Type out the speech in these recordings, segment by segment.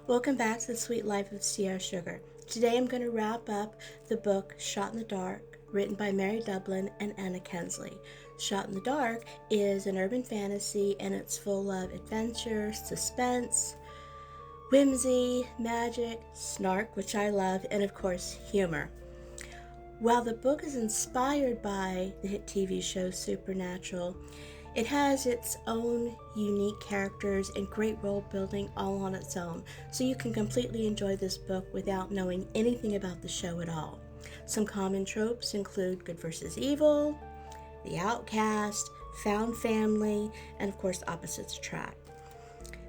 Welcome back to the Sweet Life of Sierra Sugar. Today I'm going to wrap up the book Shot in the Dark, written by Mary Dublin and Anna Kendsley. Shot in the Dark is an urban fantasy and it's full of adventure, suspense, whimsy, magic, snark, which I love, and of course humor. While the book is inspired by the hit TV show Supernatural, it has its own unique characters and great world building all on its own, so you can completely enjoy this book without knowing anything about the show at all. Some common tropes include good versus evil, the outcast, found family, and of course opposites attract.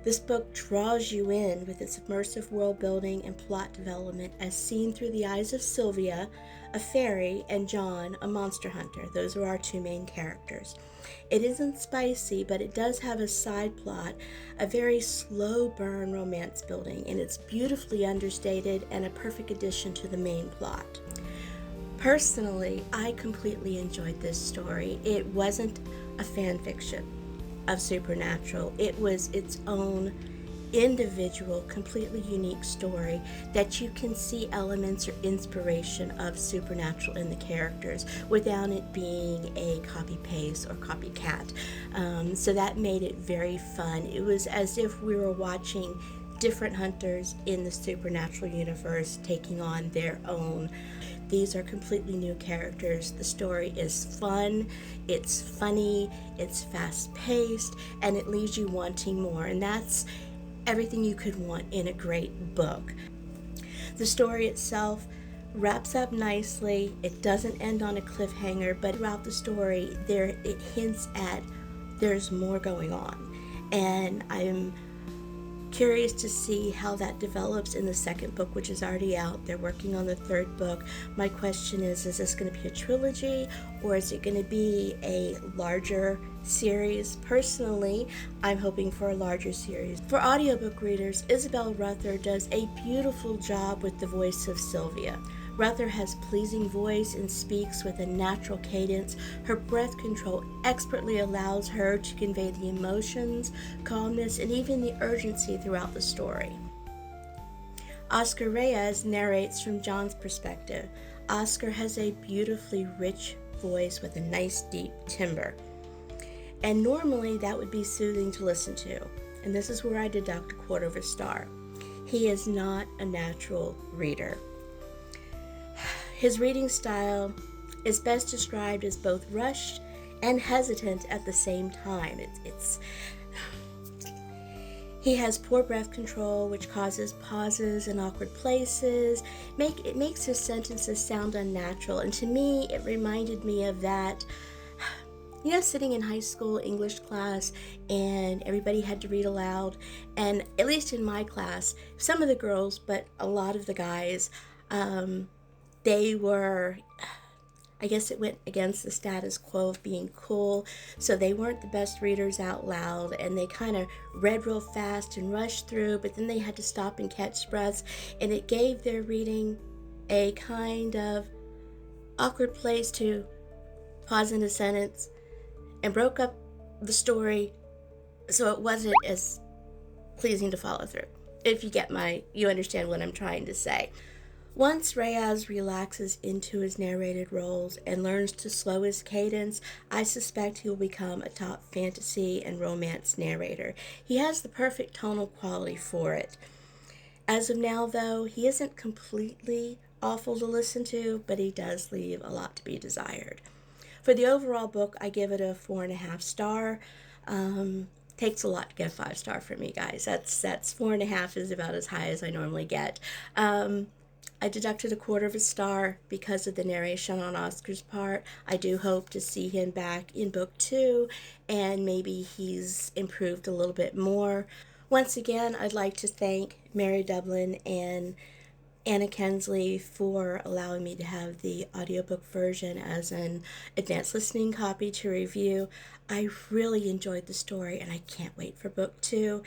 This book draws you in with its immersive world building and plot development as seen through the eyes of Sylvia, a fairy, and John, a monster hunter. Those are our two main characters. It isn't spicy, but it does have a side plot, a very slow burn romance building, and it's beautifully understated and a perfect addition to the main plot. Personally, I completely enjoyed this story. It wasn't a fan fiction of Supernatural. It was its own individual, completely unique story that you can see elements or inspiration of Supernatural in the characters without it being a copy-paste or copycat. So that made it very fun. It was as if we were watching different hunters in the Supernatural universe taking on their own. These are completely new characters. The story is fun, it's funny, it's fast-paced, and it leaves you wanting more. And that's everything you could want in a great book. The story itself wraps up nicely. It doesn't end on a cliffhanger, but throughout the story, it hints at there's more going on. And I'm curious to see how that develops in the second book, which is already out. They're working on the third book. My question is this going to be a trilogy or is it going to be a larger series? Personally, I'm hoping for a larger series. For audiobook readers, Isabelle Ruther does a beautiful job with the voice of Sylvia. Ruther has pleasing voice and speaks with a natural cadence. Her breath control expertly allows her to convey the emotions, calmness, and even the urgency throughout the story. Oscar Reyes narrates from John's perspective. Oscar has a beautifully rich voice with a nice deep timbre. And normally that would be soothing to listen to. And this is where I deduct 1/4 of a star. He is not a natural reader. His reading style is best described as both rushed and hesitant at the same time. He has poor breath control, which causes pauses in awkward places. It makes his sentences sound unnatural, and to me, it reminded me of that. Sitting in high school English class and everybody had to read aloud, and at least in my class, some of the girls, but a lot of the guys, they were, I guess it went against the status quo of being cool, so they weren't the best readers out loud, and they kind of read real fast and rushed through, but then they had to stop and catch breaths, and it gave their reading a kind of awkward place to pause in a sentence and broke up the story so it wasn't as pleasing to follow through. If you understand what I'm trying to say. Once Reyes relaxes into his narrated roles and learns to slow his cadence, I suspect he will become a top fantasy and romance narrator. He has the perfect tonal quality for it. As of now, though, he isn't completely awful to listen to, but he does leave a lot to be desired. For the overall book, I give it a 4.5 star. Takes a lot to get a 5 star for me, guys. That's 4.5 is about as high as I normally get. I deducted 1/4 of a star because of the narration on Oscar's part. I do hope to see him back in book 2, and maybe he's improved a little bit more. Once again, I'd like to thank Mary Dublin and Anna Kendsley for allowing me to have the audiobook version as an advanced listening copy to review. I really enjoyed the story and I can't wait for book 2.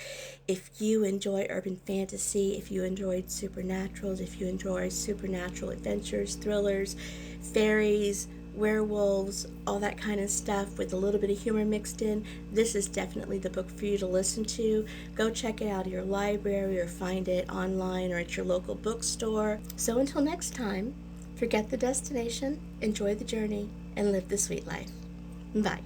If you enjoy urban fantasy, if you enjoyed supernaturals, if you enjoy supernatural adventures, thrillers, fairies, werewolves, all that kind of stuff with a little bit of humor mixed in, this is definitely the book for you to listen to. Go check it out at your library or find it online or at your local bookstore. So until next time, forget the destination, enjoy the journey, and live the sweet life. Bye.